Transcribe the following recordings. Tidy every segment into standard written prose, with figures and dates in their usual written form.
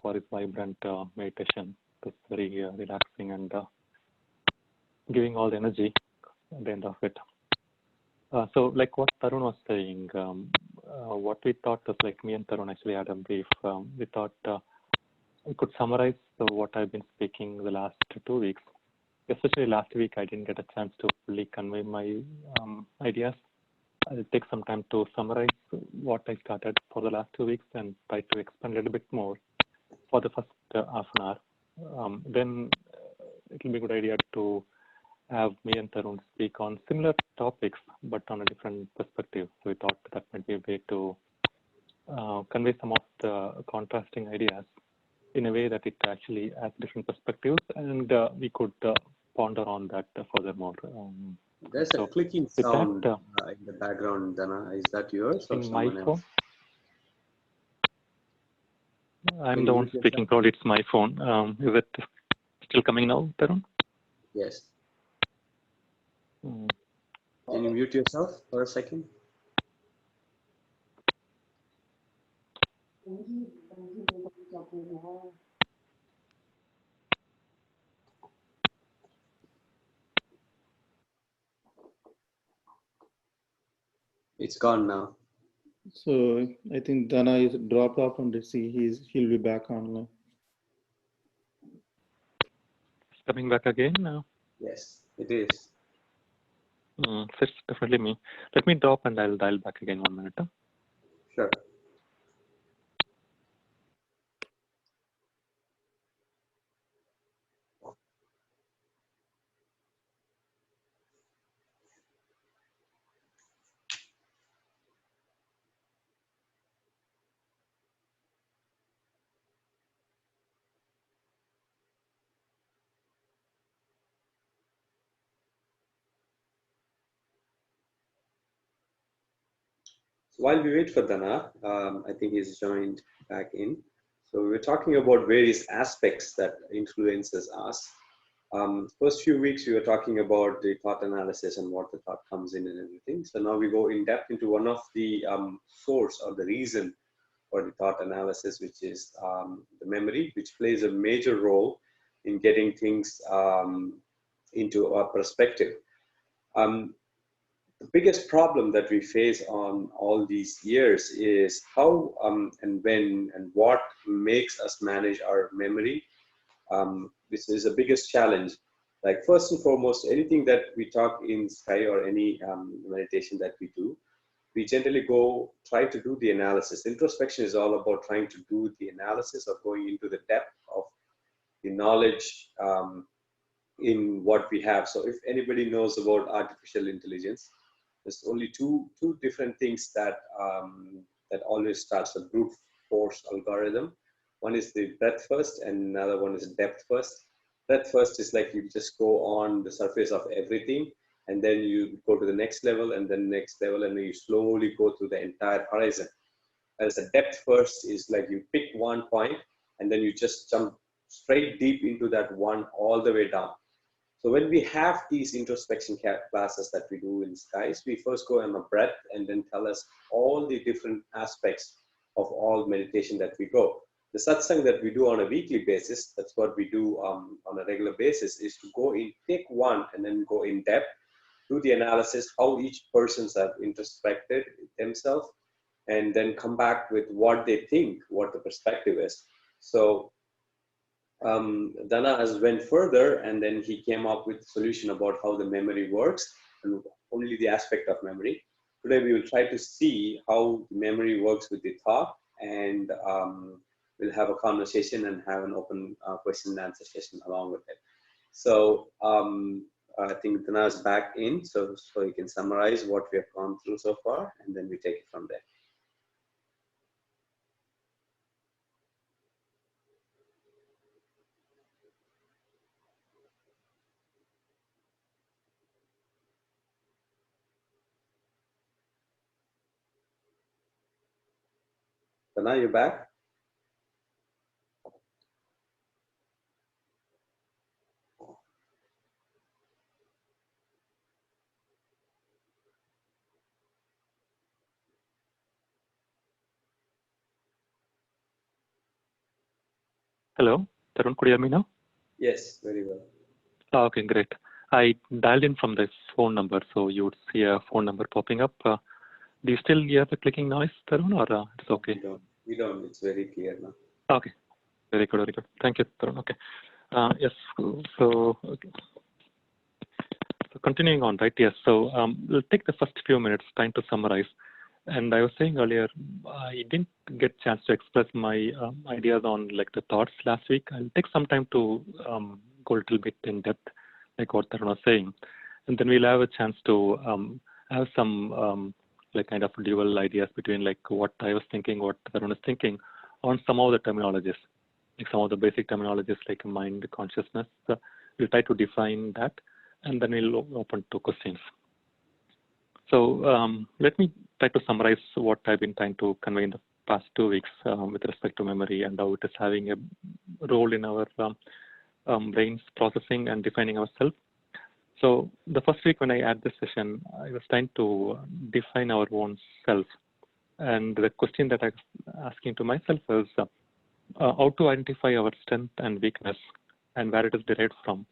for his vibrant meditation. It's very relaxing and giving all the energy at the end of it. So like what Tarun was saying, what we thought is like me and Tarun actually had a brief. We thought we could summarize what I've been speaking the last 2 weeks. Especially last week, I didn't get a chance to fully convey my ideas. I'll take some time to summarize what I started for the last 2 weeks and try to expand a little bit more for the first half an hour. Then it will be a good idea to have me and Tarun speak on similar topics, but on a different perspective. So we thought that might be a way to convey some of the contrasting ideas in a way that it actually has different perspectives, and we could ponder on that furthermore. There's a clicking sound in the background, Dhana. Is that yours or someone else? I'm the one speaking, probably it's my phone. Is it still coming now, Tarun? Yes. Can you mute yourself for a second? It's gone now. So I think Dhana is dropped off and he'll be back online. Coming back again now? Yes, it is. It's definitely me. Let me drop and I'll dial back again 1 minute. Sure. While we wait for Dhana, I think he's joined back in. So we're talking about various aspects that influences us. First few weeks we were talking about the thought analysis and what the thought comes in and everything. So now we go in depth into one of the source or the reason for the thought analysis, which is the memory, which plays a major role in getting things into our perspective. The biggest problem that we face on all these years is how and when and what makes us manage our memory. This is the biggest challenge. Like first and foremost, anything that we talk in Sky or any meditation that we do, we generally try to do the analysis. Introspection is all about trying to do the analysis of going into the depth of the knowledge in what we have. So if anybody knows about artificial intelligence, there's only two different things that that always starts a brute force algorithm. One is the breadth first, and another one is depth first. Breadth first is like you just go on the surface of everything, and then you go to the next level, and then next level, and then you slowly go through the entire horizon. As a depth first is like you pick one point, and then you just jump straight deep into that one all the way down. So when we have these introspection classes that we do in Skies, we first go on a breath and then tell us all the different aspects of all meditation that we go. The satsang that we do on a weekly basis, that's what we do on a regular basis, is to go in, take one and then go in depth, do the analysis, how each person's have introspected themselves, and then come back with what they think, what the perspective is. So Dhana has went further, and then he came up with a solution about how the memory works and only the aspect of memory. Today we will try to see how memory works with the thought, and we'll have a conversation and have an open question and answer session along with it. So I think Dhana is back in, so you can summarize what we have gone through so far, and then we take it from there. Dhana, you back? Hello, Tarun, could you hear me now? Yes, very well. Okay, great. I dialed in from this phone number, so you would see a phone number popping up. Do you still hear the clicking noise, Tarun, or it's okay? We don't. It's very clear now. Okay, very good, very good. Thank you, Tarun. Okay. Yes, so, okay. So continuing on, right? Yes, so we'll take the first few minutes, trying to summarize. And I was saying earlier, I didn't get a chance to express my ideas on like the thoughts last week. I'll take some time to go a little bit in depth, like what Tarun was saying. And then we'll have a chance to have some like kind of dual ideas between like what I was thinking, what Tarun is thinking on some of the terminologies, like some of the basic terminologies like mind, consciousness. We'll try to define that, and then we'll open to questions. So let me try to summarize what I've been trying to convey in the past 2 weeks with respect to memory and how it is having a role in our brain's processing and defining ourselves. So the first week when I had this session, I was trying to define our own self. And the question that I was asking to myself is how to identify our strength and weakness and where it is derived from.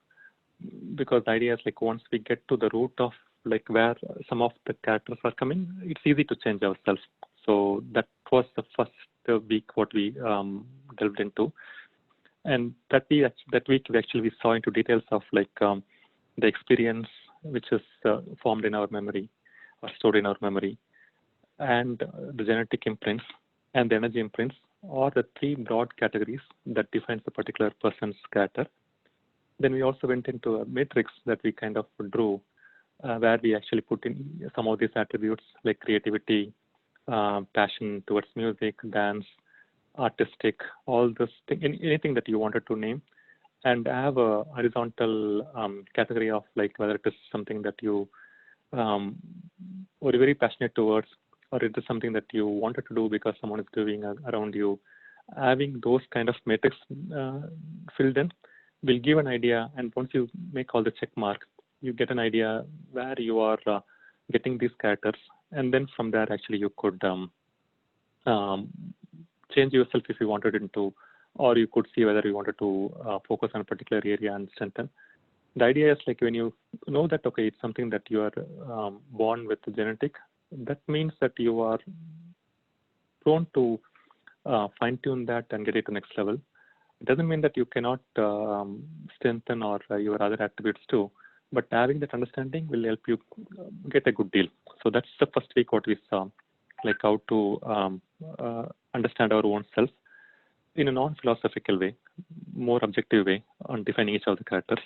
Because the idea is like once we get to the root of like where some of the characters are coming, it's easy to change ourselves. So that was the first week what we delved into. And that week we actually saw into details of like the experience which is formed in our memory or stored in our memory, and the genetic imprints and the energy imprints are the three broad categories that defines a particular person's character. Then we also went into a matrix that we kind of drew where we actually put in some of these attributes like creativity, passion towards music, dance, artistic, all this thing, anything that you wanted to name, and have a horizontal category of like whether it is something that you were very passionate towards, or it is something that you wanted to do because someone is doing around you. Having those kind of matrix filled in will give an idea, and once you make all the check mark, you get an idea where you are getting these characters, and then from there actually you could change yourself if you wanted into, or you could see whether you wanted to focus on a particular area and strengthen. The idea is like when you know that, okay, it's something that you are born with genetic, that means that you are prone to fine tune that and get it to next level. It doesn't mean that you cannot strengthen or your other attributes too, but having that understanding will help you get a good deal. So that's the first week what we saw, like how to understand our own self in a non-philosophical way, more objective way on defining each of the characters.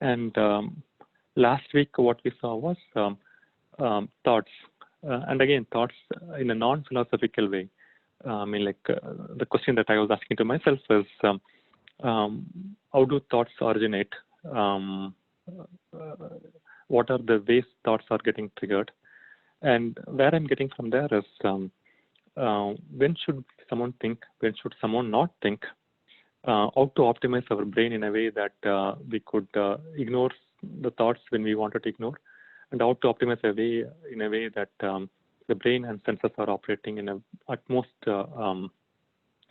And last week what we saw was thoughts, and again thoughts in a non-philosophical way. I mean, like the question that I was asking to myself is, how do thoughts originate? What are the ways thoughts are getting triggered? And where I'm getting from there is, when should someone think? When should someone not think? How to optimize our brain in a way that we could ignore the thoughts when we wanted to ignore, and how to optimize in a way that the brain and senses are operating in a at most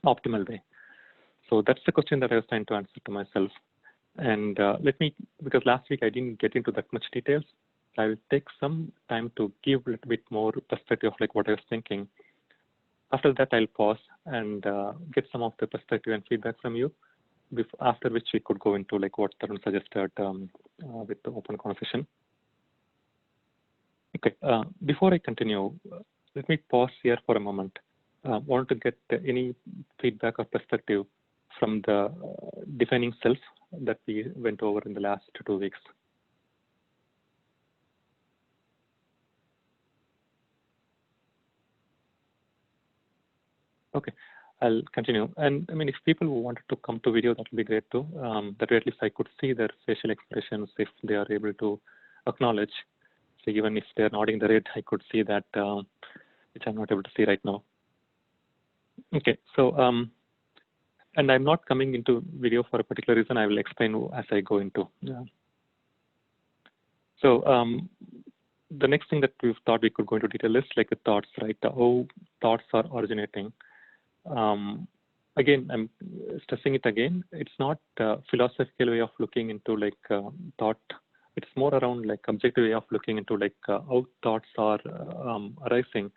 optimal way. So that's the question that I was trying to answer to myself. And let me, because last week I didn't get into that much details, I will take some time to give a little bit more perspective of like what I was thinking. After that, I'll pause and get some of the perspective and feedback from you, after which we could go into like what Tarun suggested with the open conversation. Okay, before I continue, let me pause here for a moment. I want to get any feedback or perspective from the defining self that we went over in the last 2 weeks. Okay, I'll continue. And I mean, if people wanted to come to video, that would be great too. That way at least I could see their facial expressions if they are able to acknowledge. So even if they're nodding the head, I could see that, which I'm not able to see right now. Okay, so, and I'm not coming into video for a particular reason. I will explain as I go into. Yeah. So the next thing that we thought we could go into detail is like the thoughts, right? How thoughts are originating. again, I'm stressing it again. It's not a philosophical way of looking into like thought. It's more around like objective way of looking into like how thoughts are arising.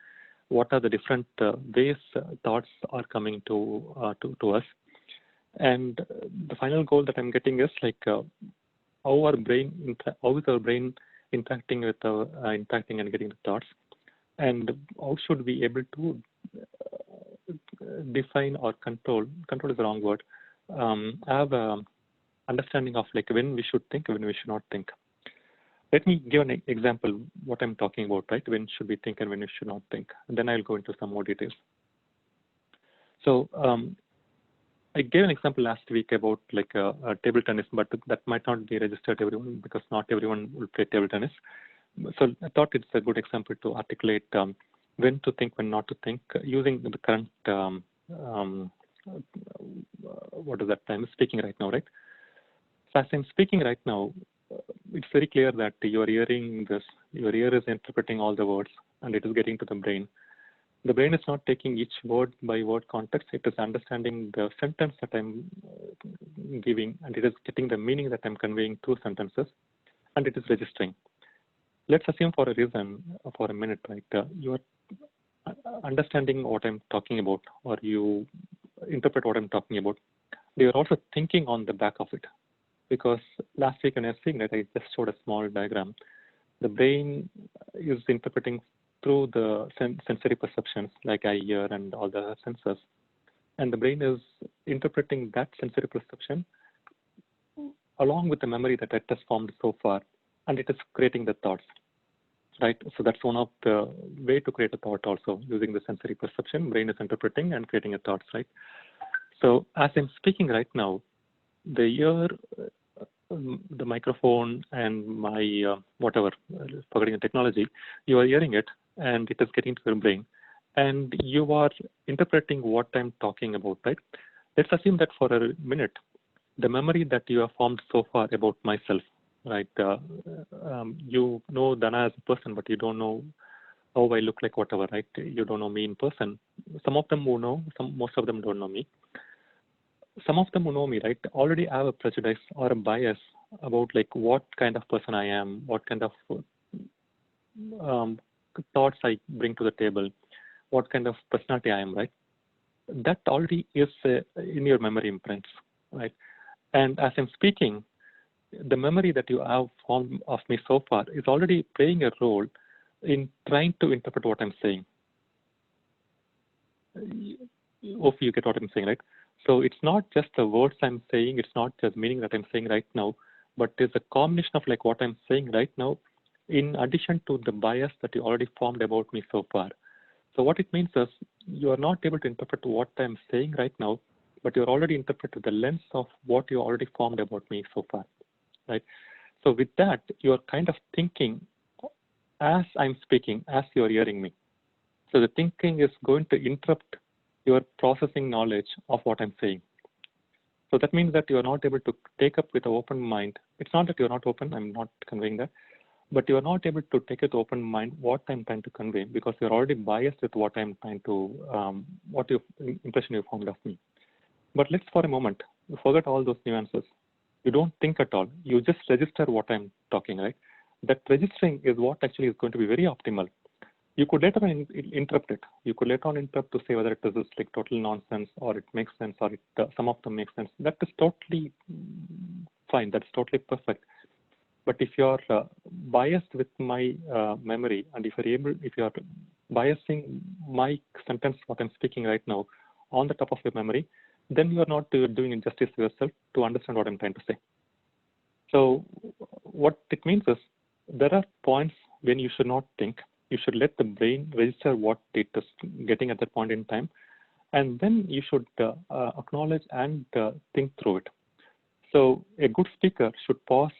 What are the different ways thoughts are coming to us? And the final goal that I'm getting is like how is our brain interacting with interacting and getting the thoughts, and how should we able to define or control is the wrong word, have a understanding of like when we should think, when we should not think. Let me give an example what I'm talking about, right? When should we think and when we should not think, and then I'll go into some more details. So I gave an example last week about like a table tennis, but that might not be registered to everyone because not everyone will play table tennis. So I thought it's a good example to articulate when to think, when not to think, using the current, what is that time speaking right now, right? So as I'm speaking right now, it's very clear that you are hearing this, your ear is interpreting all the words and it is getting to the brain. The brain is not taking each word by word context, it is understanding the sentence that I'm giving, and it is getting the meaning that I'm conveying through sentences, and it is registering. Let's assume for a reason, for a minute, right, you are understanding what I'm talking about, or you interpret what I'm talking about. You're also thinking on the back of it. Because last week when I was saying that, I just showed a small diagram. The brain is interpreting through the sensory perceptions like eye, ear, and all the senses. And the brain is interpreting that sensory perception along with the memory that it has formed so far, and it is creating the thoughts, right? So that's one of the way to create a thought also, using the sensory perception. Brain is interpreting and creating a thoughts, right? So as I'm speaking right now, the ear, the microphone, and my whatever, forgetting the technology, you are hearing it, and it is getting to your brain, and you are interpreting what I'm talking about, right? Let's assume that for a minute, the memory that you have formed so far about myself, right? You know Dhana as a person, but you don't know how I look like, whatever, right? You don't know me in person. Some of them will know, most of them don't know me. Some of them who know me, right, already have a prejudice or a bias about like what kind of person I am, what kind of thoughts I bring to the table, what kind of personality I am, right? That already is in your memory imprints, right? And as I'm speaking, the memory that you have formed of me so far is already playing a role in trying to interpret what I'm saying. Hope you get what I'm saying, right? So it's not just the words I'm saying, it's not just meaning that I'm saying right now, but it's a combination of like what I'm saying right now, in addition to the bias that you already formed about me so far. So what it means is you are not able to interpret what I'm saying right now, but you're already interpreting the lens of what you already formed about me so far, right? So with that, you're kind of thinking as I'm speaking, as you're hearing me. So the thinking is going to interrupt your processing knowledge of what I'm saying. So that means that you're not able to take up with an open mind. It's not that you're not open, I'm not conveying that, but you're not able to take it open mind what I'm trying to convey, because you're already biased with what I'm trying to, what impression you formed of me. But let's for a moment, forget all those nuances. You don't think at all. You just register what I'm talking, right? That registering is what actually is going to be very optimal. You could later on interrupt it. You could later on interrupt to say whether it is like total nonsense or it makes sense or it, some of them make sense. That is totally fine. That's totally perfect. But if you're biased with my memory, and if you're biasing my sentence, what I'm speaking right now, on the top of your memory, then you are not doing injustice to yourself to understand what I'm trying to say. So what it means is there are points when you should not think. You should let the brain register what it is getting at that point in time, and then you should acknowledge and think through it. So a good speaker should pause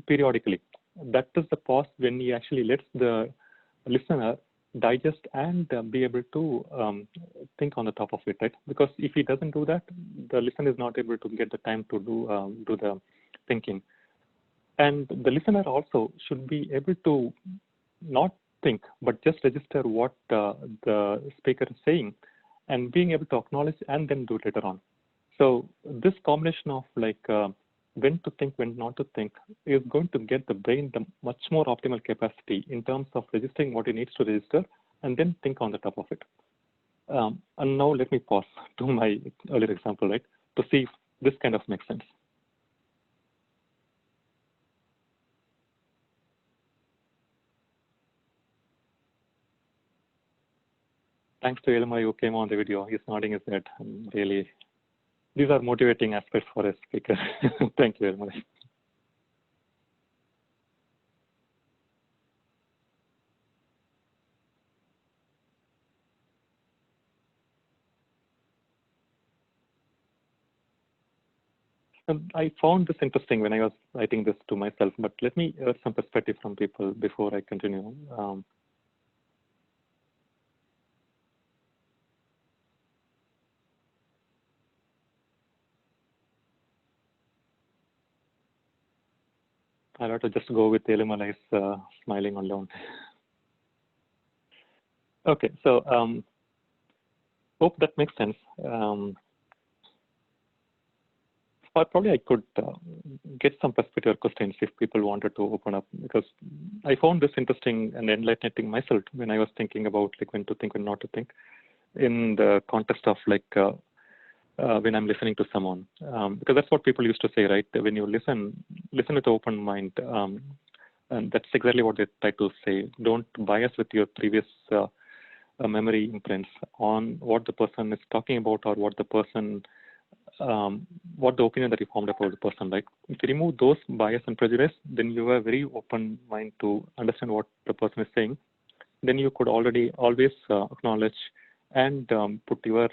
periodically. That is the pause when he actually lets the listener digest and be able to think on the top of it, right? Because if he doesn't do that, the listener is not able to get the time to do the thinking. And the listener also should be able to not think, but just register what the speaker is saying, and being able to acknowledge and then do it later on. So this combination of like when to think, when not to think is going to get the brain the much more optimal capacity in terms of registering what it needs to register and then think on the top of it. And now let me pause to my earlier example, right, to see if this kind of makes sense. Thanks to Elmar who came on the video. He's nodding his head. Really, these are motivating aspects for a speaker. Thank you, Elmar. I found this interesting when I was writing this to myself, but let me add some perspective from people before I continue. I'll have to just go with Elimalai's smiling alone. Okay, so hope that makes sense. Or probably I could get some perspective or questions if people wanted to open up, because I found this interesting and enlightening myself when I was thinking about like when to think, when not to think, in the context of like when I'm listening to someone, because that's what people used to say, right? When you listen with an open mind, and that's exactly what they try to say. Don't bias with your previous memory imprints on what the person is talking about or what the person, what the opinion that you formed about the person, right? If you remove those bias and prejudice, then you have a very open mind to understand what the person is saying. Then you could always acknowledge and put your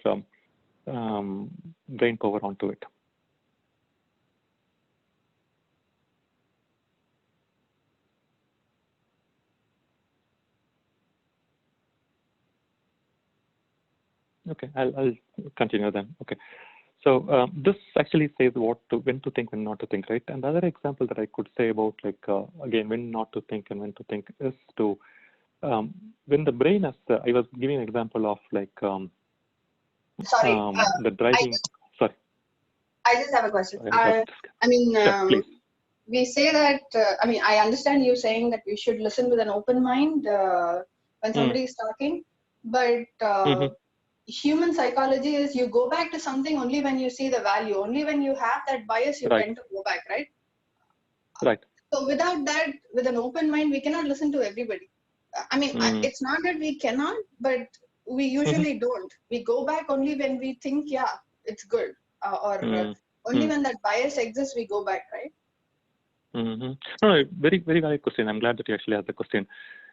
brain power onto it. Okay, I'll continue then. Okay, so this actually says when to think, when not to think, right? And the other example that I could say about like again when not to think and when to think is to when the brain has I was giving an example of like the driving. I just have a question. Sorry, I mean, sure, we say that, I mean, I understand you saying that we should listen with an open mind when somebody is talking, but human psychology is you go back to something only when you see the value. Only when you have that bias, you tend to go back, right? Right. So without that, with an open mind, we cannot listen to everybody. I mean, it's not that we cannot, but we usually don't. We go back only when we think, yeah, it's good. Only when that bias exists, we go back, right? No, very, very valid question. I'm glad that you actually asked the question.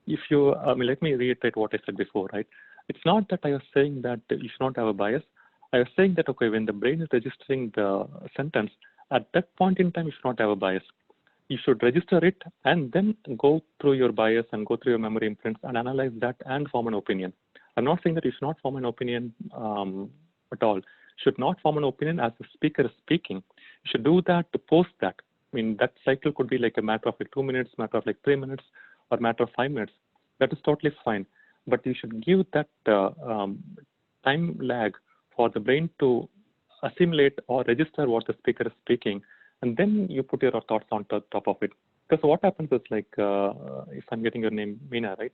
If you, let me reiterate what I said before, right? It's not that I was saying that you should not have a bias. I was saying that, okay, when the brain is registering the sentence, at that point in time, you should not have a bias. You should register it and then go through your bias and go through your memory imprints and analyze that and form an opinion. I'm not saying that you should not form an opinion at all. You should not form an opinion as the speaker is speaking. You should do that to post that. I mean, that cycle could be like a matter of like 2 minutes, matter of like 3 minutes, or matter of 5 minutes. That is totally fine. But you should give that time lag for the brain to assimilate or register what the speaker is speaking, and then you put your thoughts on top of it. Because what happens is like, if I'm getting your name, Meena, right?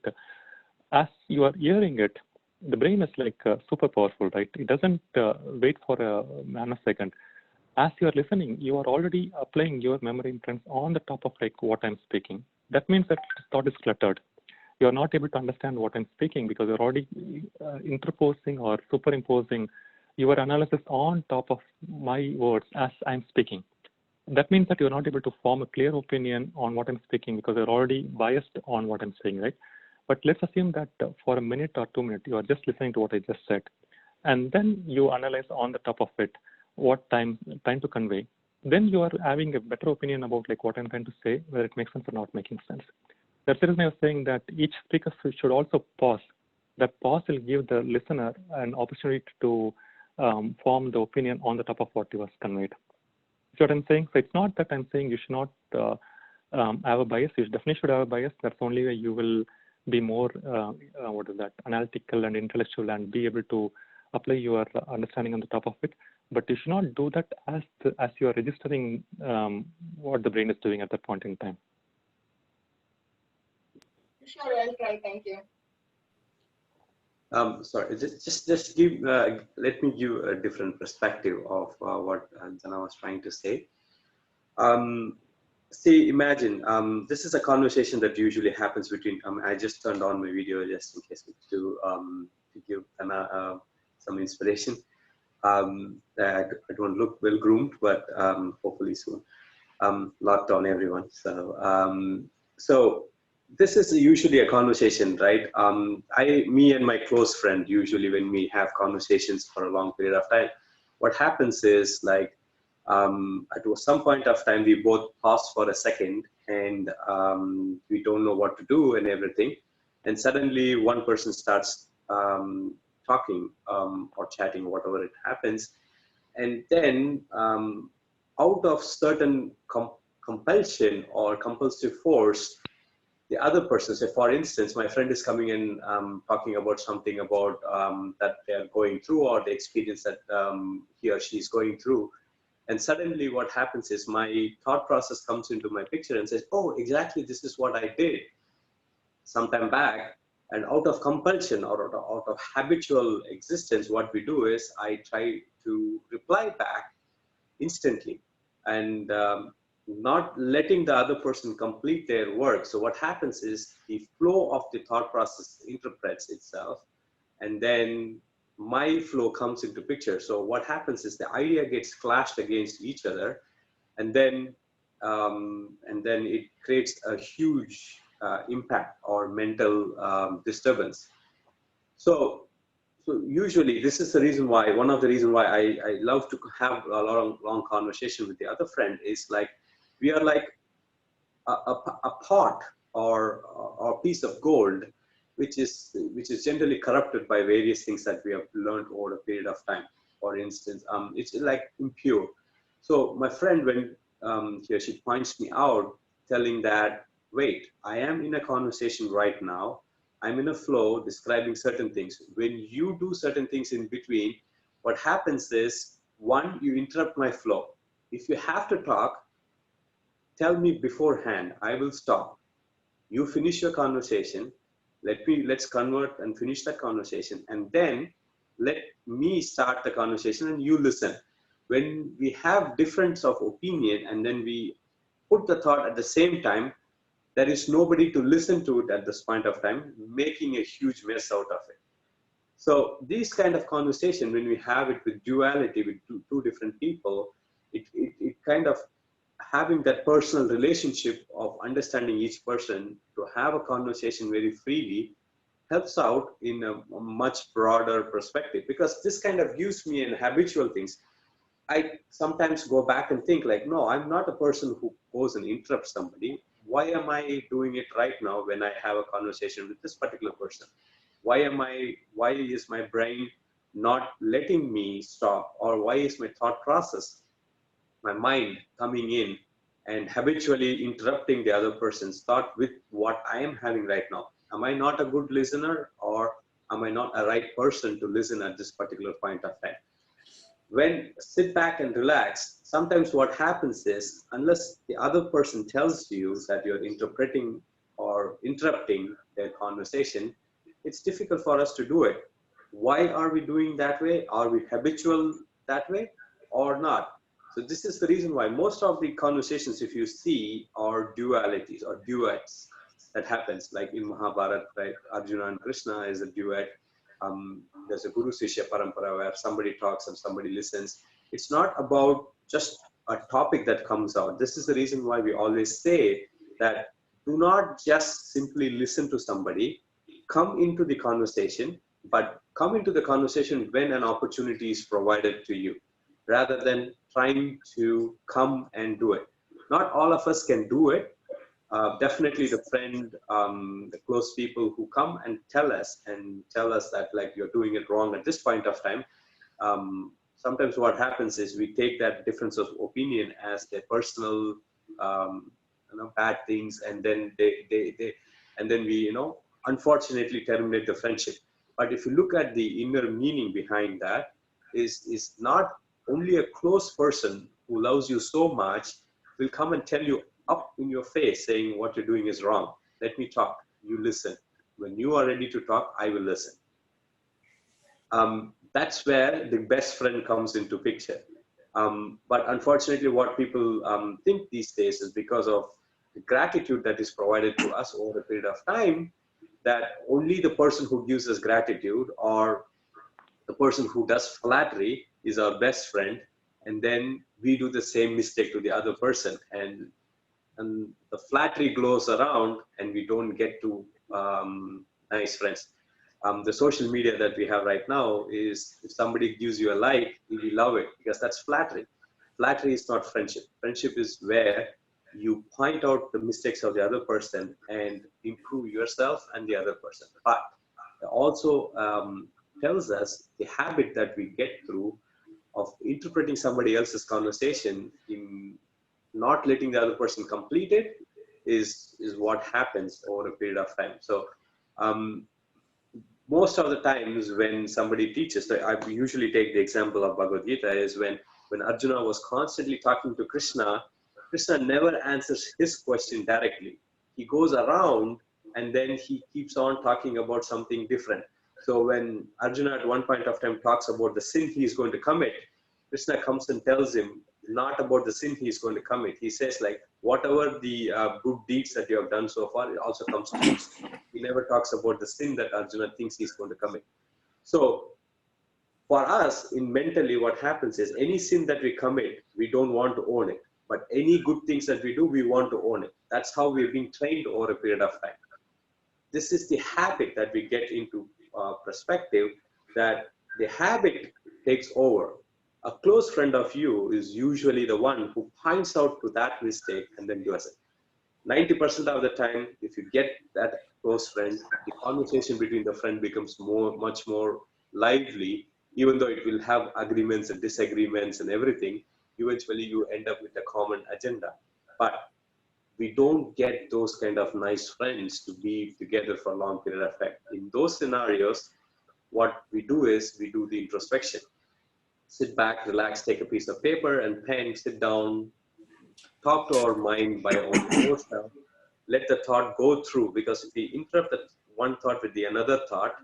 As you are hearing it, the brain is like super powerful, right? It doesn't wait for a nanosecond. As you are listening, you are already applying your memory imprints on the top of like what I'm speaking. That means that thought is cluttered. You are not able to understand what I'm speaking because you're already interposing or superimposing your analysis on top of my words as I'm speaking. That means that you're not able to form a clear opinion on what I'm speaking because you're already biased on what I'm saying, right? But let's assume that for a minute or 2 minutes, you are just listening to what I just said. And then you analyze on the top of it what time to convey. Then you are having a better opinion about like what I'm trying to say, whether it makes sense or not making sense. That's the reason I was saying that each speaker should also pause. That pause will give the listener an opportunity to form the opinion on the top of what was conveyed. See what I'm saying? So it's not that I'm saying you should not have a bias. You definitely should have a bias. That's only way you will be more, analytical and intellectual and be able to apply your understanding on the top of it, but you should not do that as you are registering what the brain is doing at that point in time. Sure, I'll try. Thank you. Sorry, just give, let me give a different perspective of what Dhana was trying to say. See, imagine, this is a conversation that usually happens between, I just turned on my video just in case to give Dhana some inspiration. I don't look well groomed, but hopefully soon. Locked on everyone. So this is usually a conversation, right? Me and my close friend, usually when we have conversations for a long period of time, what happens is like, at some point of time, we both pause for a second and we don't know what to do and everything. And suddenly one person starts talking or chatting, whatever it happens. And then out of certain compulsion or compulsive force, the other person, say for instance, my friend is coming in talking about something about that they're going through or the experience that he or she is going through. And suddenly what happens is my thought process comes into my picture and says, oh, exactly, this is what I did some time back. And out of compulsion or out of habitual existence, what we do is I try to reply back instantly and not letting the other person complete their work. So what happens is the flow of the thought process interprets itself, and then my flow comes into picture. So what happens is the idea gets clashed against each other, and then it creates a huge impact or mental disturbance. So usually this is the reason why, one of the reasons why I love to have a long conversation with the other friend is like, we are like a pot or a piece of gold, which is generally corrupted by various things that we have learned over a period of time. For instance, it's like impure. So my friend, when here she points me out, telling that, wait, I am in a conversation right now. I'm in a flow describing certain things. When you do certain things in between, what happens is, one, you interrupt my flow. If you have to talk, tell me beforehand, I will stop. You finish your conversation. Let's convert and finish that conversation. And then let me start the conversation and you listen. When we have difference of opinion and then we put the thought at the same time, there is nobody to listen to it at this point of time, making a huge mess out of it. So these kind of conversation, when we have it with duality, with two different people, it kind of having that personal relationship of understanding each person to have a conversation very freely helps out in a much broader perspective, because this kind of gives me an habitual things. I sometimes go back and think like, no, I'm not a person who goes and interrupts somebody. Why am I doing it right now when I have a conversation with this particular person? Why is my brain not letting me stop? Or why is my thought process, my mind coming in and habitually interrupting the other person's thought with what I am having right now? Am I not a good listener, or am I not a right person to listen at this particular point of time? When sit back and relax, sometimes what happens is, unless the other person tells you that you're interpreting or interrupting their conversation, it's difficult for us to do it. Why are we doing that way? Are we habitual that way or not? So this is the reason why most of the conversations, if you see, are dualities or duets that happens. Like in Mahabharata, right? Arjuna and Krishna is a duet. There's a Guru Sishya Parampara where somebody talks and somebody listens. It's not about just a topic that comes out. This is the reason why we always say that do not just simply listen to somebody, come into the conversation, but come into the conversation when an opportunity is provided to you, rather than trying to come and do it. Not all of us can do it. Definitely the friend, the close people who come and tell us that like you're doing it wrong at this point of time. Sometimes what happens is we take that difference of opinion as their personal, bad things, and then we, unfortunately terminate the friendship. But if you look at the inner meaning behind that, is not only a close person who loves you so much will come and tell you up in your face saying what you're doing is wrong. Let me talk. You listen. When you are ready to talk, I will listen. That's where the best friend comes into picture. But unfortunately, what people think these days is because of the gratitude that is provided to us over a period of time, that only the person who gives us gratitude or the person who does flattery is our best friend, and then we do the same mistake to the other person, and the flattery glows around, and we don't get to nice friends. The social media that we have right now is, if somebody gives you a like, we love it because that's flattery. Flattery is not friendship. Friendship is where you point out the mistakes of the other person and improve yourself and the other person. But it also tells us the habit that we get through of interpreting somebody else's conversation in not letting the other person complete it is what happens over a period of time. So most of the times when somebody teaches, so I usually take the example of Bhagavad Gita, is when Arjuna was constantly talking to Krishna, Krishna never answers his question directly. He goes around and then he keeps on talking about something different. So when Arjuna at one point of time talks about the sin he is going to commit, Krishna comes and tells him not about the sin he is going to commit. He says, like, whatever the good deeds that you have done so far, it also comes to you. He never talks about the sin that Arjuna thinks he's going to commit. So for us, in mentally, what happens is any sin that we commit, we don't want to own it. But any good things that we do, we want to own it. That's how we've been trained over a period of time. This is the habit that we get into perspective, that the habit takes over. A close friend of you is usually the one who points out to that mistake and then does it. 90% of the time, if you get that close friend, the conversation between the friend becomes much more lively, even though it will have agreements and disagreements and everything. Eventually, you end up with a common agenda. But we don't get those kind of nice friends to be together for a long period of time. In those scenarios, what we do is we do the introspection. Sit back, relax, take a piece of paper and pen, sit down, talk to our mind by ourselves, let the thought go through, because if we interrupt that one thought with the another thought,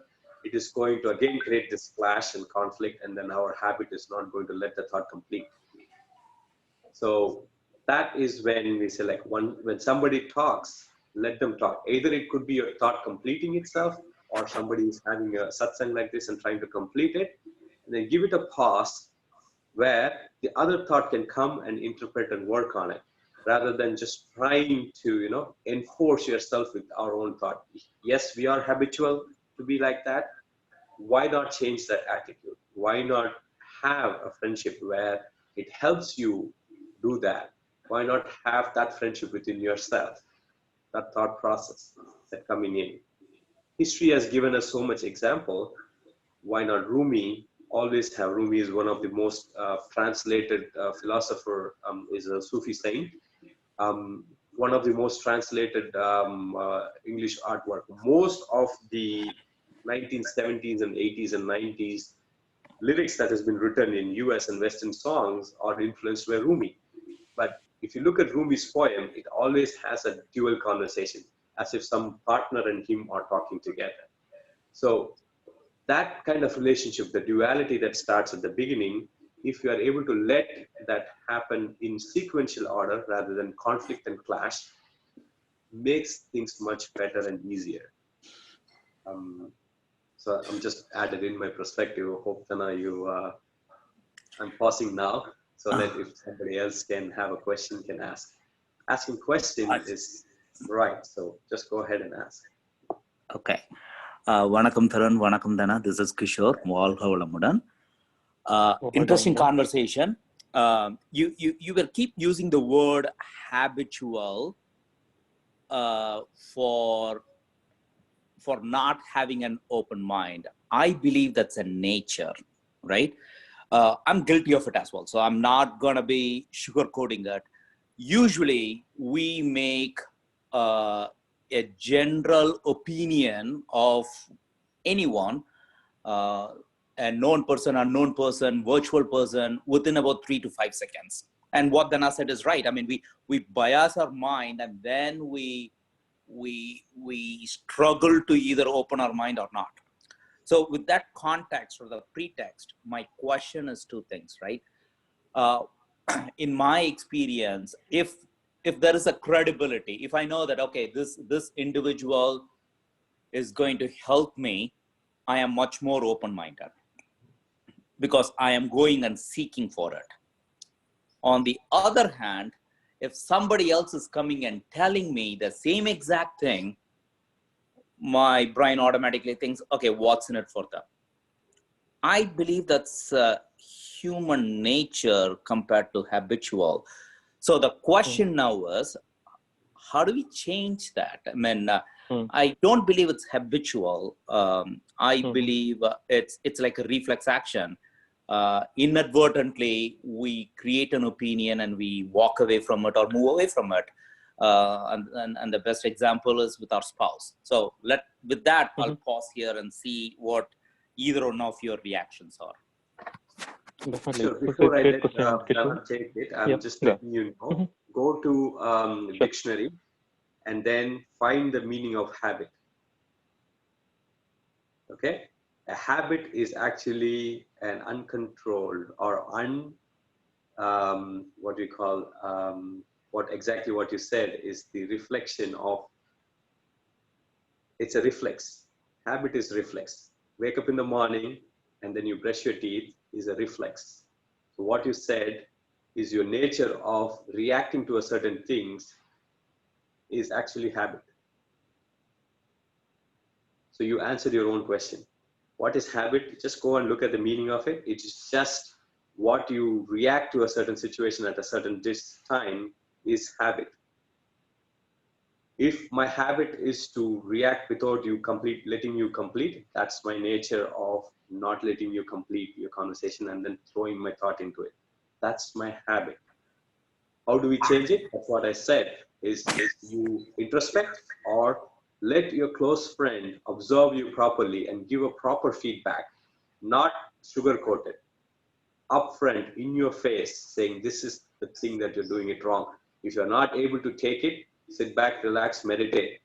it is going to again create this clash and conflict, and then our habit is not going to let the thought complete. So that is when we say, like, when somebody talks, let them talk. Either it could be your thought completing itself, or somebody is having a satsang like this and trying to complete it, and then give it a pause where the other thought can come and interpret and work on it, rather than just trying to, enforce yourself with our own thought. Yes, we are habitual to be like that. Why not change that attitude? Why not have a friendship where it helps you do that? Why not have that friendship within yourself, that thought process that coming in? History has given us so much example. Why not Rumi? Always have. Rumi is one of the most translated philosopher, is a Sufi saint. One of the most translated English artwork. Most of the 1970s and 80s and 90s lyrics that has been written in US and Western songs are influenced by Rumi. But if you look at Rumi's poem, it always has a dual conversation, as if some partner and him are talking together. So that kind of relationship, the duality that starts at the beginning, if you are able to let that happen in sequential order rather than conflict and clash, makes things much better and easier. So I'm just added in my perspective. Hope, Dhana, I'm pausing now, so that if somebody else can have a question, can ask. Asking question is right, so just go ahead and ask. Okay. Vanakkam Tharan, Vanakkam Dhana. This is Kishore. வாழ்க வளமுடன். Interesting conversation. You will keep using the word habitual for not having an open mind. I believe that's a nature, right? I'm guilty of it as well, so I'm not gonna be sugarcoating it. Usually, we make a general opinion of anyone a known person, unknown person, virtual person within about 3 to 5 seconds. And what Dhana said is right. I mean, we bias our mind, and then we struggle to either open our mind or not. So with that context or the pretext, my question is two things, right? In my experience, if there is a credibility, if I know that, okay, this individual is going to help me, I am much more open-minded because I am going and seeking for it. On the other hand, if somebody else is coming and telling me the same exact thing, my brain automatically thinks, okay, what's in it for them? I believe that's human nature compared to habitual. So the question now is, how do we change that? I mean, I don't believe it's habitual. I believe it's like a reflex action. Inadvertently, we create an opinion and we walk away from it or move away from it. And the best example is with our spouse. So with that, I'll pause here and see what either one of your reactions are. Definitely. Sure. Before I let Kishore. Dhana take it, I'm just letting you know, go to dictionary and then find the meaning of habit. Okay? A habit is actually an uncontrolled or what you call, what you said is the reflection of, it's a reflex. Habit is reflex. Wake up in the morning and then you brush your teeth is a reflex. So what you said is your nature of reacting to a certain things is actually habit. So you answered your own question. What is habit? Just go and look at the meaning of it. It's just what you react to a certain situation at a certain time is habit. If my habit is to react without letting you complete, that's my nature of not letting you complete your conversation and then throwing my thought into it. That's my habit. How do we change it? That's what I said, is you introspect or let your close friend observe you properly and give a proper feedback, not sugar-coated, upfront, in your face, saying this is the thing that you're doing it wrong. If you're not able to take it, sit back, relax, meditate,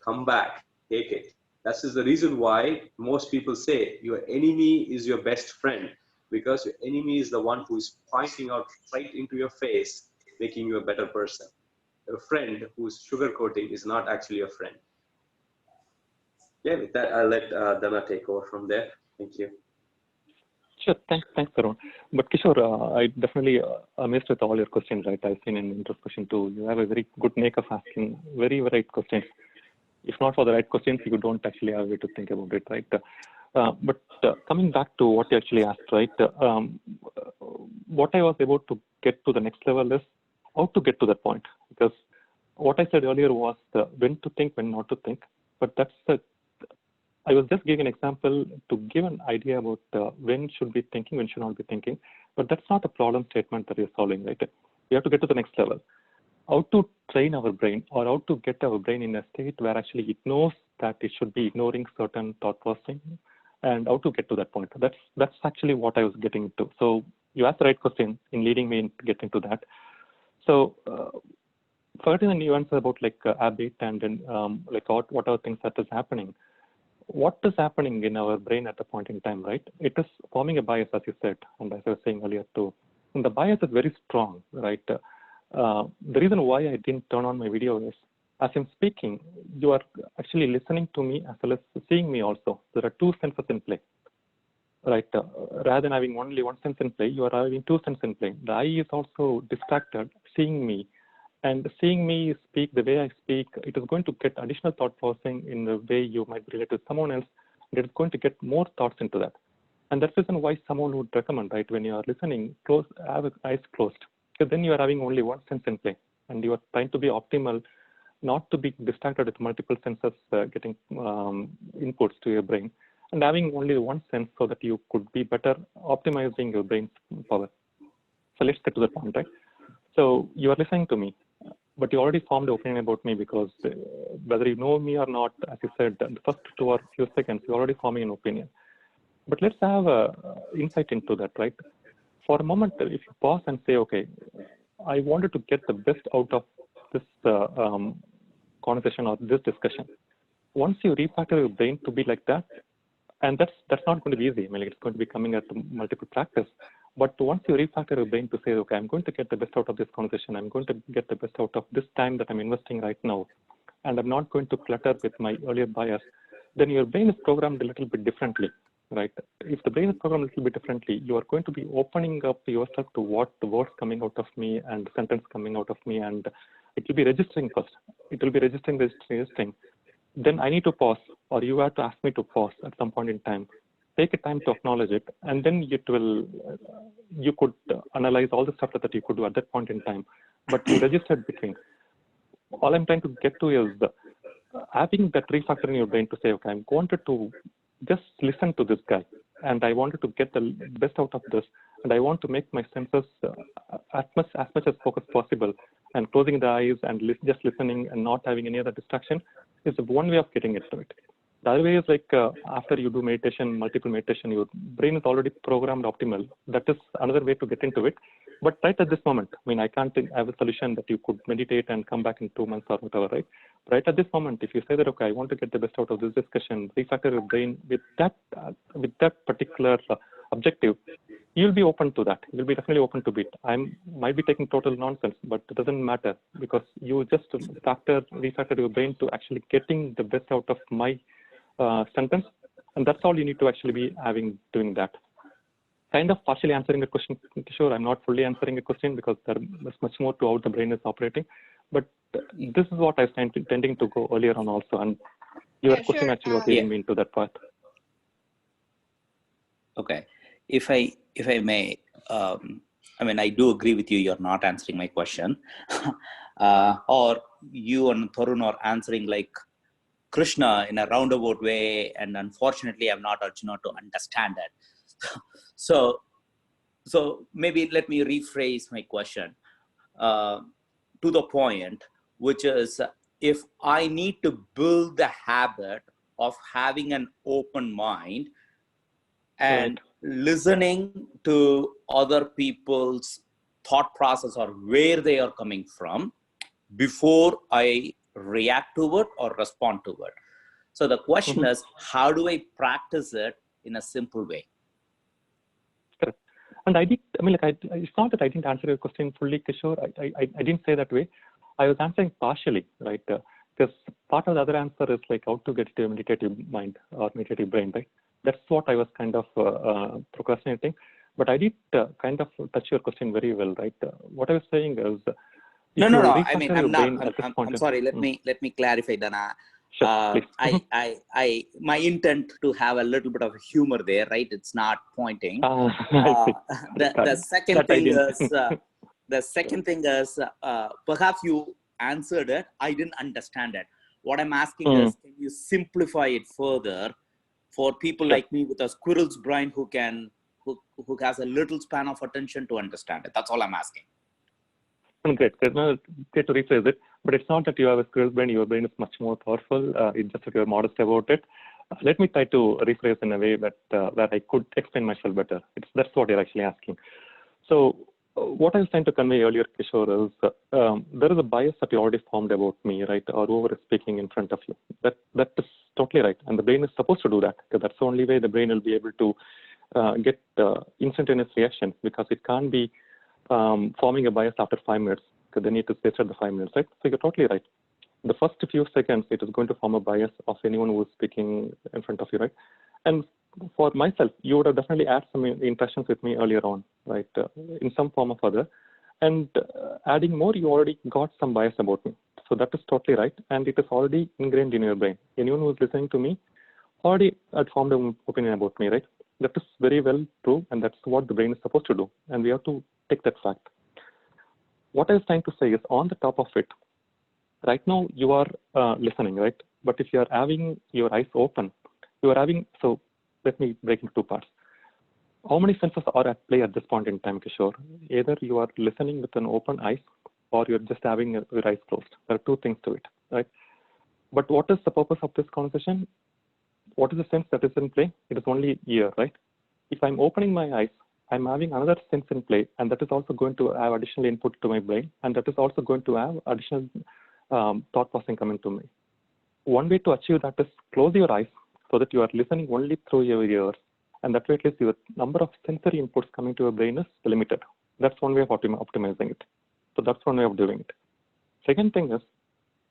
come back, take it. That is the reason why most people say your enemy is your best friend, because your enemy is the one who is pointing out right into your face, making you a better person. A friend who's sugarcoating is not actually a friend. Yeah, with that, I'll let Dhana take over from there. Thank you. Sure, thanks, Arun. But Kishore, I definitely amazed with all your questions, right? I've seen in introspection too. You have a very good knack of asking very right questions. If not for the right questions, you don't actually have a way to think about it, right? But coming back to what you actually asked, right? What I was able to get to the next level is how to get to that point. Because what I said earlier was when to think, when not to think. But that's I was just giving an example to give an idea about when should be thinking, when should not be thinking. But that's not a problem statement that you're solving, right? We have to get to the next level. How to train our brain, or how to get our brain in a state where actually it knows that it should be ignoring certain thought processing, and how to get to that point. That's actually what I was getting to. So you asked the right question in leading me to get into that. So Ferdinand, you answered about like habit and then like what are things that is happening. What is happening in our brain at a point in time, right? It is forming a bias, as you said, and as I was saying earlier too. And the bias is very strong, right? The reason why I didn't turn on my video is, as I'm speaking, you are actually listening to me as well as seeing me also. There are two senses in play, right? Rather than having only one sense in play, you are having two senses in play. The eye is also distracted, seeing me. And seeing me speak the way I speak, it is going to get additional thought processing in the way you might relate to someone else. And it's going to get more thoughts into that. And that's the reason why someone would recommend, right, when you are listening, have eyes closed. Because then you are having only one sense in play. And you are trying to be optimal, not to be distracted with multiple senses getting inputs to your brain. And having only one sense so that you could be better optimizing your brain's power. So let's get to the point, right? So you are listening to me. but you already formed an opinion about me because whether you know me or not, as you said, the first 2 or few seconds, you're already forming an opinion. But let's have a insight into that, right? For a moment, if you pause and say, okay, I wanted to get the best out of this conversation or this discussion. Once you refactor your brain to be like that, and that's not going to be easy. I mean, it's going to be coming at multiple practice. But once you refactor your brain to say, okay, I'm going to get the best out of this conversation. I'm going to get the best out of this time that I'm investing right now. And I'm not going to clutter with my earlier bias. Then your brain is programmed a little bit differently, right? If the brain is programmed a little bit differently, you are going to be opening up yourself to what the words coming out of me and the sentence coming out of me. And it will be registering first. It will be registering. Then I need to pause, or you have to ask me to pause at some point in time. Take a time to acknowledge it, and then you could analyze all the stuff that you could do at that point in time. But you registered between. All I'm trying to get to is having that refactor in your brain to say, okay, I wanted to just listen to this guy, and I wanted to get the best out of this, and I want to make my senses as much as focused possible, and closing the eyes and just listening and not having any other distraction is one way of getting into it. The other way is like after you do meditation, multiple meditation, your brain is already programmed optimal. That is another way to get into it. But right at this moment, I mean, I can't have a solution that you could meditate and come back in 2 months or whatever, right? Right at this moment, if you say that, okay, I want to get the best out of this discussion, refactor your brain with that particular objective, you'll be open to that. You'll be definitely open to it. I might be taking total nonsense, but it doesn't matter because you just refactor your brain to actually getting the best out of my sentence, and that's all you need to actually be doing that. Kind of partially answering the question, sure, I'm not fully answering a question because there's much more to how the brain is operating, but this is what I was intending to go earlier on also, and your question actually was leading me into that path. Okay, if I may, I mean, I do agree with you. You're not answering my question, or you and Tarun are answering like Krishna in a roundabout way, and unfortunately, I'm not Arjuna to understand it. So maybe let me rephrase my question to the point, which is if I need to build the habit of having an open mind and listening to other people's thought process or where they are coming from before I react to it or respond to it. So the question is, how do I practice it in a simple way? Correct. And it's not that I didn't answer your question fully, Kishore. I didn't say that way. I was answering partially, right? Because part of the other answer is like how to get to a meditative mind or meditative brain, right? That's what I was kind of procrastinating. But I did kind of touch your question very well, right? What I was saying is, no. I mean, I'm not. I'm sorry. Let me clarify, Dhana. Sure, my intent to have a little bit of humor there, right? It's not pointing. The second thing is, perhaps you answered it. I didn't understand it. What I'm asking is, can you simplify it further for people like me with a squirrel's brain who has a little span of attention to understand it? That's all I'm asking. Great to rephrase it, but it's not that you have a squirrel's brain. Your brain is much more powerful. It's just that you're modest about it. Let me try to rephrase in a way that I could explain myself better. That's what you're actually asking. So what I was trying to convey earlier, Kishore, is there is a bias that you already formed about me, right? Or whoever is speaking in front of you. That is totally right. And the brain is supposed to do that, because that's the only way the brain will be able to get instantaneous reaction, because it can't be forming a bias after 5 minutes, because they need to stay at the 5 minutes, right? So you're totally right. The first few seconds, it is going to form a bias of anyone who is speaking in front of you, right? And for myself, you would have definitely had some interactions with me earlier on, right? In some form or other. And adding more, you already got some bias about me. So that is totally right. And it is already ingrained in your brain. Anyone who is listening to me already had formed an opinion about me, right? That is very well true. And that's what the brain is supposed to do. And we have to take that fact. What I was trying to say is, on the top of it, right now you are listening, right? But if you are having your eyes open, you are having, so let me break into 2 parts. How many senses are at play at this point in time, Kishore? Either you are listening with an open eyes, or you're just having your eyes closed. There are two things to it, right? But what is the purpose of this conversation? What is the sense that is in play? It is only ear, right? If I'm opening my eyes, I'm having another sense in play, and that is also going to have additional input to my brain, and that is also going to have additional thought processing coming to me. One way to achieve that is close your eyes so that you are listening only through your ears, and that way at least your number of sensory inputs coming to your brain is limited. That's one way of optimizing it. So that's one way of doing it. Second thing is,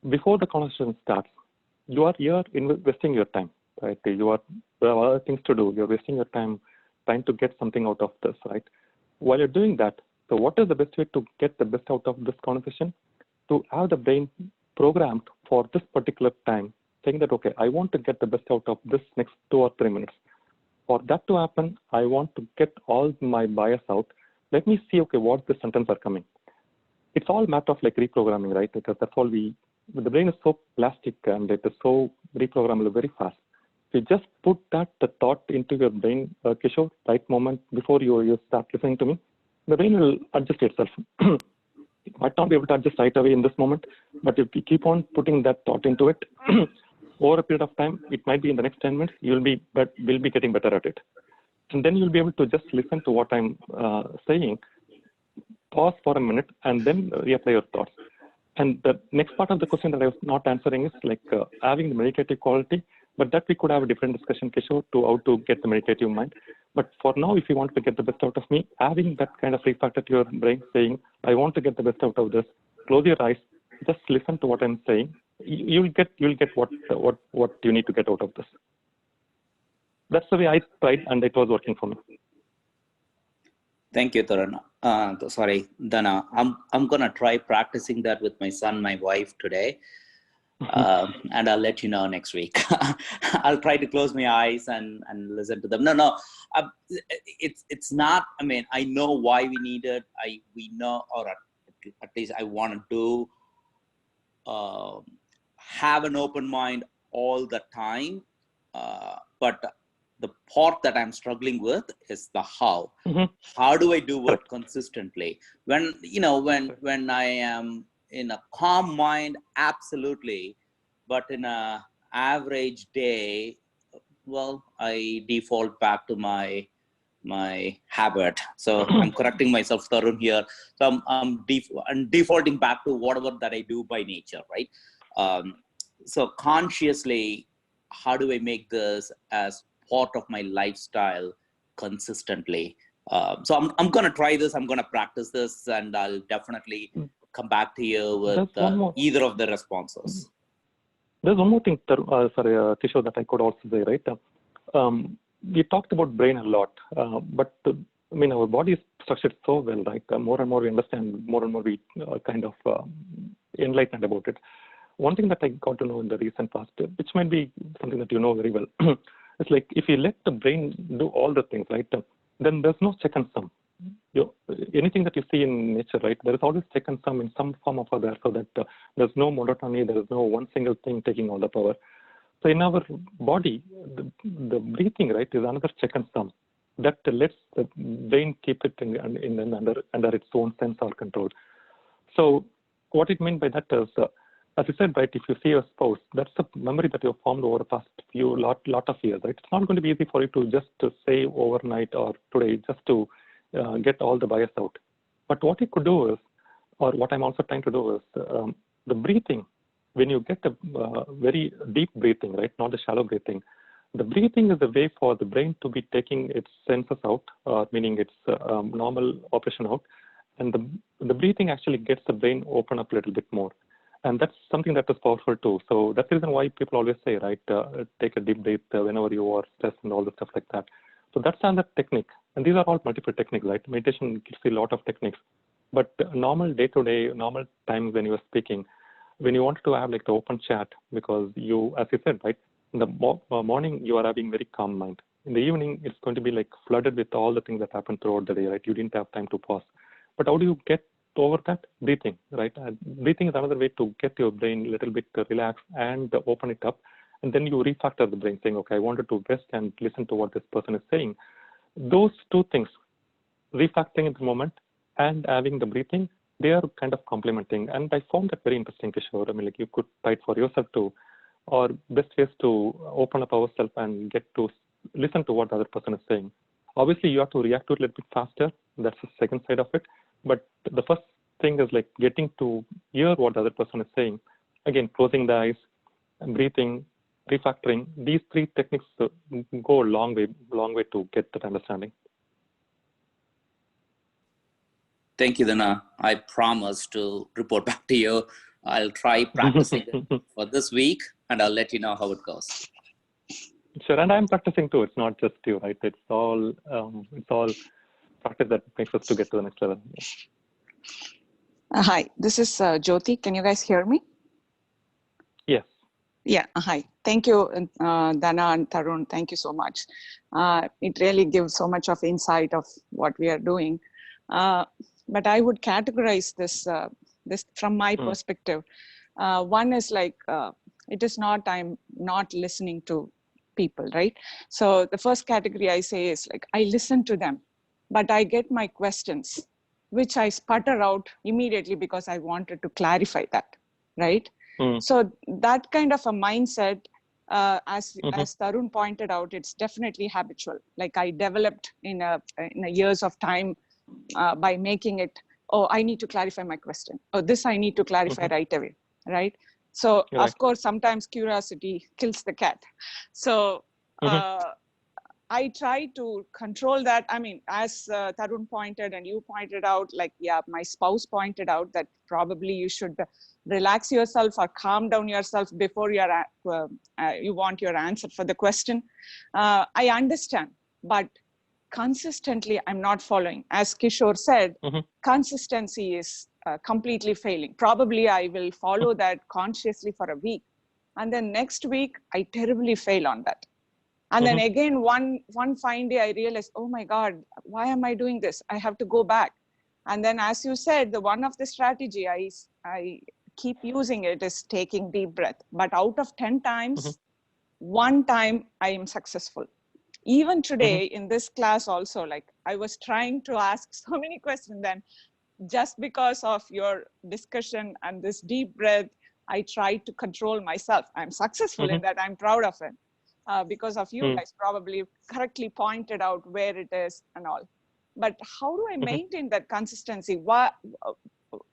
before the conversation starts, you are here investing your time, right? You have other things to do. You're wasting your time trying to get something out of this, right? While you're doing that, so what is the best way to get the best out of this conversation? To have the brain programmed for this particular time, saying that, okay, I want to get the best out of this next 2 or 3 minutes. For that to happen, I want to get all my bias out. Let me see, okay, what the sentence are coming. It's all matter of like reprogramming, right? Because that's all the brain is so plastic and it is so reprogrammable very fast. You just put that the thought into your brain, Kishore, right moment before you start listening to me, the brain will adjust itself. It might not be able to adjust right away in this moment, but if you keep on putting that thought into it, over a period of time, it might be in the next 10 minutes, will be getting better at it. And then you'll be able to just listen to what I'm saying, pause for a minute, and then reapply your thoughts. And the next part of the question that I was not answering is like having the meditative quality, but that we could have a different discussion, Kishore, to how to get the meditative mind. But for now, if you want to get the best out of me, having that kind of refactor to your brain saying, I want to get the best out of this, close your eyes, just listen to what I'm saying. You'll get what you need to get out of this. That's the way I tried, and it was working for me. Thank you, Dhana. Dhana. I'm gonna try practicing that with my son, my wife today, and I'll let you know next week. I'll try to close my eyes and listen to them. No, it's not. I mean, I know why we need it. We know, or at least I want to have an open mind all the time, but the part that I'm struggling with is the how. How do I do it consistently? When I am in a calm mind, absolutely, but in a average day, well, I default back to my habit. So I'm correcting myself, Tarun, here. So I'm defaulting back to whatever that I do by nature, right? So consciously, how do I make this as part of my lifestyle consistently? So I'm going to try this. I'm going to practice this, and I'll definitely come back to you with either of the responses. There's one more thing, Kishore, that I could also say, right? We talked about brain a lot, but I mean, our body is structured so well, right? More and more we understand, more and more we kind of enlightened about it. One thing that I got to know in the recent past, which might be something that you know very well, it's like if you let the brain do all the things, right, then there's no check and sum. Anything that you see in nature, right, there is always check and sum in some form or other, so that there's no monotony, there is no one single thing taking all the power. So in our body, the breathing, right, is another check and sum that lets the brain keep it under its own sense or control. So what it means by that is, as you said, right, if you see your spouse, that's a memory that you've formed over the past lot of years, right? It's not going to be easy for you to just to say overnight or today just to get all the bias out. But what you could do is, or what I'm also trying to do is, the breathing. When you get a very deep breathing, right, not the shallow breathing, the breathing is the way for the brain to be taking its senses out, meaning its normal operation out, and the breathing actually gets the brain open up a little bit more. And that's something that is powerful too. So that's the reason why people always say, right, take a deep breath whenever you are stressed and all the stuff like that. So that's another technique. And these are all multiple techniques, right? Meditation gives you a lot of techniques. But normal day-to-day, normal times when you are speaking, when you want to have like the open chat, because you, as you said, right, in the morning, you are having very calm mind. In the evening, it's going to be like flooded with all the things that happen throughout the day, right? You didn't have time to pause. But how do you get over that? Breathing, right? Breathing is another way to get your brain a little bit relaxed and open it up. And then you refactor the brain saying, okay, I wanted to rest and listen to what this person is saying. Those two things, refactoring in the moment and having the breathing, they are kind of complementing. And I found that very interesting, Kishore. I mean, like you could try it for yourself too, or best ways to open up ourselves and get to listen to what the other person is saying. Obviously, you have to react to it a little bit faster. That's the second side of it. But the first thing is like getting to hear what the other person is saying. Again, closing the eyes, breathing, refactoring. These three techniques go a long way to get that understanding. Thank you, Dhana. I promise to report back to you. I'll try practicing it for this week, and I'll let you know how it goes. Sure, and I'm practicing too. It's not just you, right? It's all practice that makes us to get to the next level. Yeah. Hi, this is Jyoti. Can you guys hear me? Yes. Yeah, hi. Thank you, Dhana and Tarun. Thank you so much. It really gives so much of insight of what we are doing. But I would categorize this from my perspective. One is like, it is not, I'm not listening to people, right? So the first category I say is like, I listen to them, but I get my questions, which I sputter out immediately because I wanted to clarify that, right? So that kind of a mindset, as Tarun pointed out, it's definitely habitual. Like I developed in a years of time by making it, oh, I need to clarify my question. Oh, this I need to clarify right away, right? So of course, sometimes curiosity kills the cat. So I try to control that. I mean, as Tarun pointed and you pointed out, like, yeah, my spouse pointed out that probably you should relax yourself or calm down yourself before you want your answer for the question. I understand, but consistently, I'm not following. As Kishore said, consistency is completely failing. Probably I will follow that consciously for a week. And then next week, I terribly fail on that. And then again, one fine day, I realized, oh my God, why am I doing this? I have to go back. And then as you said, the one of the strategy I keep using it is taking deep breath. But out of 10 times, one time I am successful. Even today in this class also, like I was trying to ask so many questions, then just because of your discussion and this deep breath, I tried to control myself. I'm successful in that. I'm proud of it. Because of you guys probably correctly pointed out where it is and all. But how do I maintain that consistency? What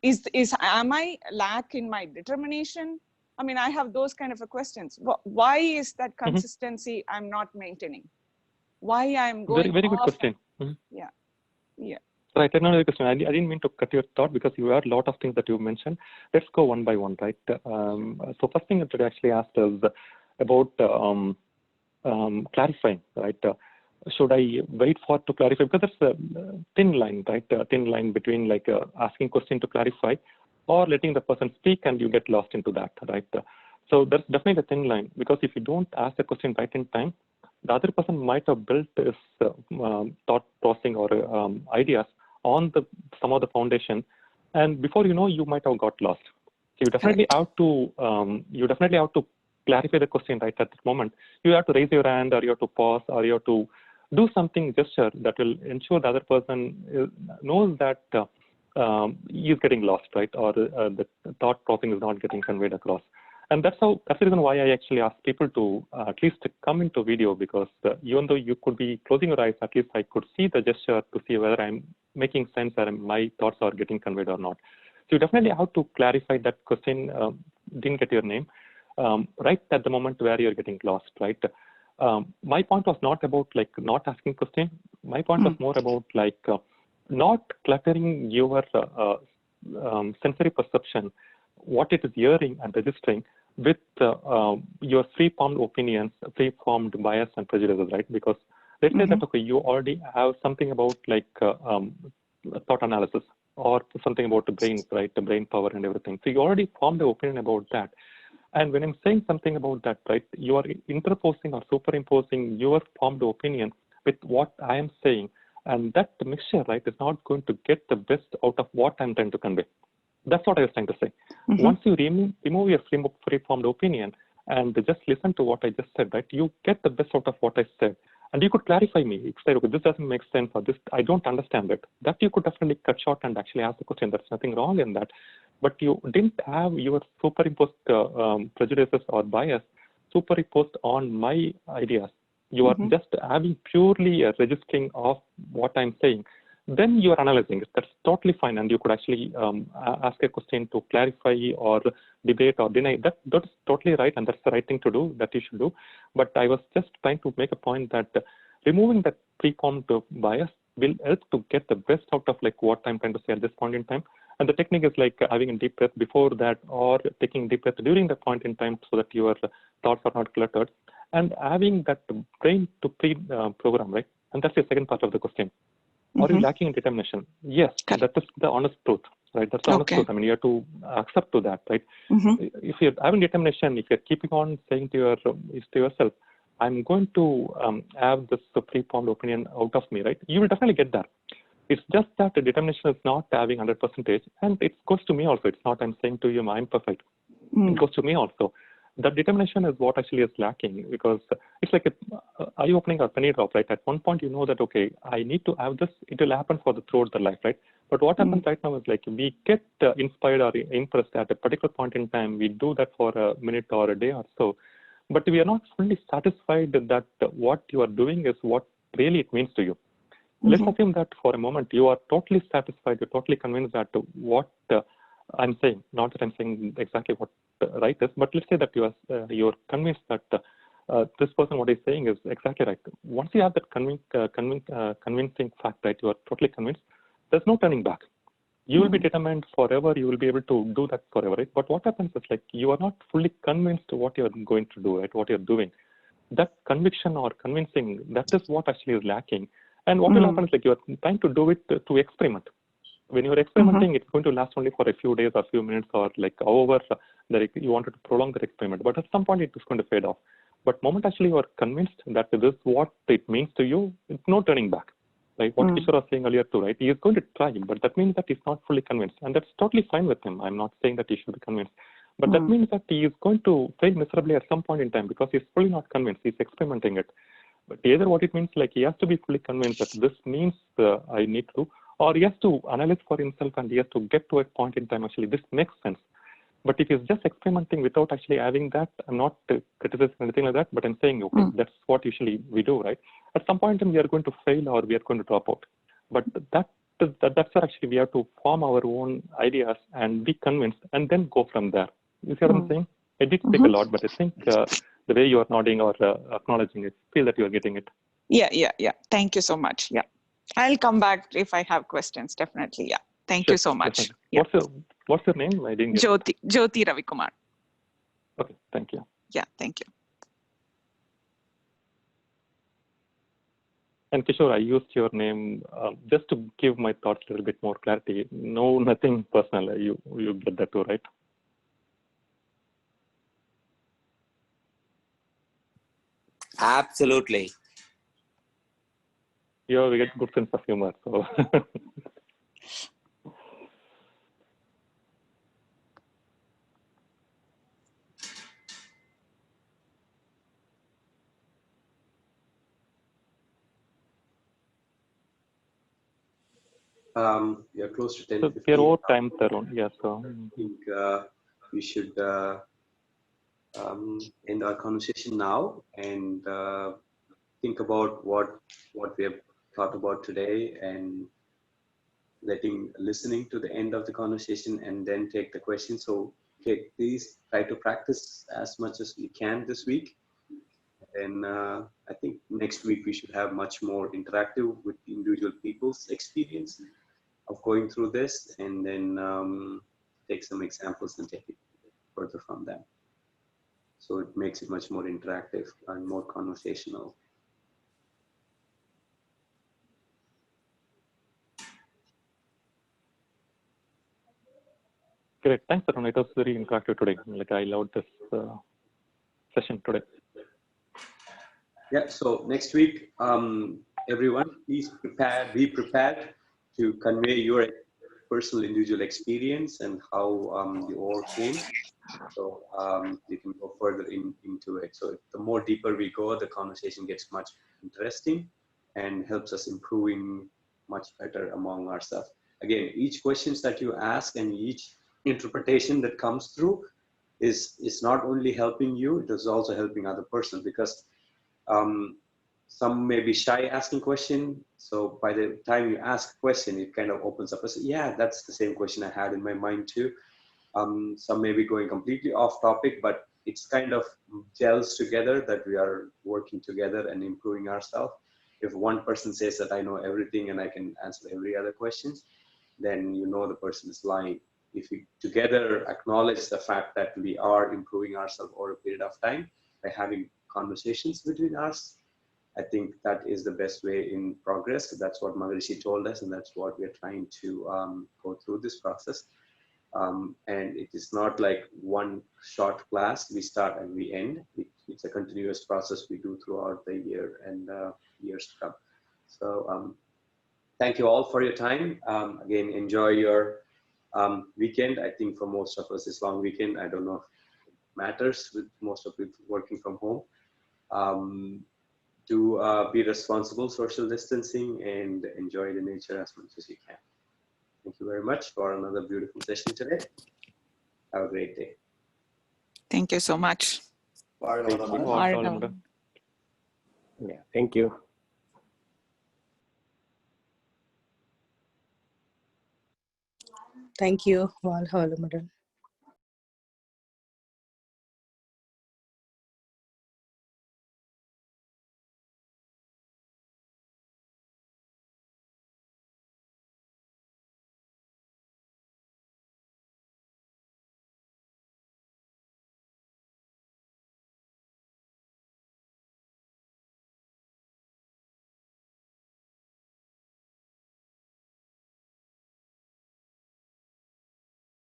am I lack in my determination? I mean, I have those kind of questions. Why is that consistency I'm not maintaining? Why I'm going very good question. Yeah. Right, another question. I didn't mean to cut your thought because you had a lot of things that you mentioned. Let's go one by one, right? So first thing that I actually asked is about clarifying, right? Should I wait for to clarify? Because there's a thin line, right? A thin line between like asking question to clarify or letting the person speak and you get lost into that, right? So there's definitely a thin line because if you don't ask the question right in time, the other person might have built this thought processing or ideas on some of the foundation, and before you know, you might have got lost. So you definitely have to clarify the question right at that moment. You have to raise your hand, or you have to pause, or you have to do something gesture that will ensure the other person knows that he is getting lost, right, or the thought processing is not getting conveyed across. And that's the reason why I actually ask people to at least come into video, because even though you could be closing your eyes, at least I could see the gesture to see whether I'm making sense or my thoughts are getting conveyed or not. So you definitely have to clarify that question, didn't get your name, right at the moment where you're getting lost, right? My point was not about like not asking question. My point was more about like not cluttering your sensory perception, what it is hearing and registering with your free-formed opinions, free-formed bias and prejudices, right? Because let's say that, okay, you already have something about like thought analysis or something about the brain, right? The brain power and everything. So you already formed the opinion about that. And when I'm saying something about that, right, you are interposing or superimposing your formed opinion with what I am saying. And that mixture, right, is not going to get the best out of what I'm trying to convey. That's what I was trying to say. Once you remove your free-formed opinion and just listen to what I just said, right, you get the best out of what I said. and you could clarify me. It's like, okay, this doesn't make sense, or this, I don't understand it. That you could definitely cut short and actually ask the question. There's nothing wrong in that. But you didn't have your superimposed prejudices or bias superimposed on my ideas. You are just having purely a registering of what I'm saying. Then you are analyzing it. That's totally fine. And you could actually ask a question to clarify or debate or deny. That's totally right. And that's the right thing to do, that you should do. But I was just trying to make a point that removing that preformed bias will help to get the best out of like what I'm trying to say at this point in time. And the technique is like having a deep breath before that, or taking a deep breath during the point in time so that your thoughts are not cluttered, and having that brain to program, right? And that's the second part of the question. Are you lacking in determination? Yes, that is the honest truth, right? That's the honest truth. I mean, you have to accept to that, right? If you're having determination, if you're keeping on saying to yourself, I'm going to have this preformed opinion out of me, right? You will definitely get that. It's just that the determination is not having 100%, and it goes to me also. It's not I'm saying to you I'm perfect. It goes to me also. That determination is what actually is lacking, because it's like eye-opening or penny drop, right? At one point you know that, okay, I need to have this. It will happen throughout the life, right? But what happens right now is like we get inspired or impressed at a particular point in time. We do that for a minute or a day or so, but we are not fully satisfied that what you are doing is what really it means to you. Let's assume that for a moment you are totally satisfied, you're totally convinced that what I'm saying, not that I'm saying exactly what right is, but let's say that you're convinced that this person, what he's saying is exactly right. Once you have that convincing fact, right, you are totally convinced, there's no turning back. You will be determined forever, you will be able to do that forever, right? But what happens is like you are not fully convinced what you're going to do, right, what you're doing. That conviction or convincing, that is what actually is lacking. And what will happen is like you're trying to do it to experiment. When you're experimenting, it's going to last only for a few days or few minutes, or like however you wanted to prolong that experiment. But at some point, it is going to fade off. But moment actually you are convinced that this is what it means to you, it's no turning back. Like what Kishore was saying earlier too, right? He is going to try, but that means that he's not fully convinced. And that's totally fine with him. I'm not saying that he should be convinced. But that means that he is going to fail miserably at some point in time because he's fully not convinced. He's experimenting it. But either what it means, like he has to be fully convinced that this means I need to, or he has to analyze for himself and he has to get to a point in time, actually, this makes sense. But if he's just experimenting without actually having that, I'm not criticizing anything like that, but I'm saying, okay, that's what usually we do, right? At some point in time, we are going to fail or we are going to drop out. But that's where actually we have to form our own ideas and be convinced and then go from there. You see what I'm saying? It did take a lot, but I think the way you are nodding or acknowledging it, feel that you are getting it. Yeah. Thank you so much. Yeah. I'll come back if I have questions, definitely. Yeah. Thank you so much. Yeah. What's your name? I didn't get Jyoti Ravikumar. Okay, thank you. Yeah, thank you. And Kishore, I used your name just to give my thoughts a little bit more clarity. No, nothing personal. You get that too, right? Absolutely. Yeah, we get good sense of humor. So. We are close to 10. So we are over time, Tarun. Yeah, so I think we should end our conversation now and think about what we have thought about today, and listening to the end of the conversation and then take the question. So please try to practice as much as you can this week. And I think next week we should have much more interactive with individual people's experience of going through this, and then take some examples and take it further from them. So it makes it much more interactive and more conversational. great. Thanks, Tarun. It was very interactive today. Like I loved this session today. Yeah. So next week, everyone, please be prepared to convey your personal individual experience and how you overcame. So you can go further into it. So the more deeper we go, the conversation gets much interesting and helps us improving much better among ourselves. Again, each questions that you ask and each interpretation that comes through is not only helping you, it is also helping other person, because some may be shy asking question. So by the time you ask a question, it kind of opens up. I say, yeah, that's the same question I had in my mind too. Some may be going completely off topic, but it's kind of gels together that we are working together and improving ourselves. If one person says that I know everything and I can answer every other question, then you know the person is lying. If we together acknowledge the fact that we are improving ourselves over a period of time by having conversations between us, I think that is the best way in progress. That's what Maharishi told us, and that's what we're trying to go through this process. And it is not like one short class, we start and we end. It's a continuous process we do throughout the year and years to come. So thank you all for your time. Again, enjoy your weekend. I think for most of us, it's long weekend. I don't know if it matters with most of people working from home. Do be responsible, social distancing, and enjoy the nature as much as you can. Thank you very much for another beautiful session today. Have a great day. Thank you so much. Yeah, thank you. Thank you, Valhalla Madam.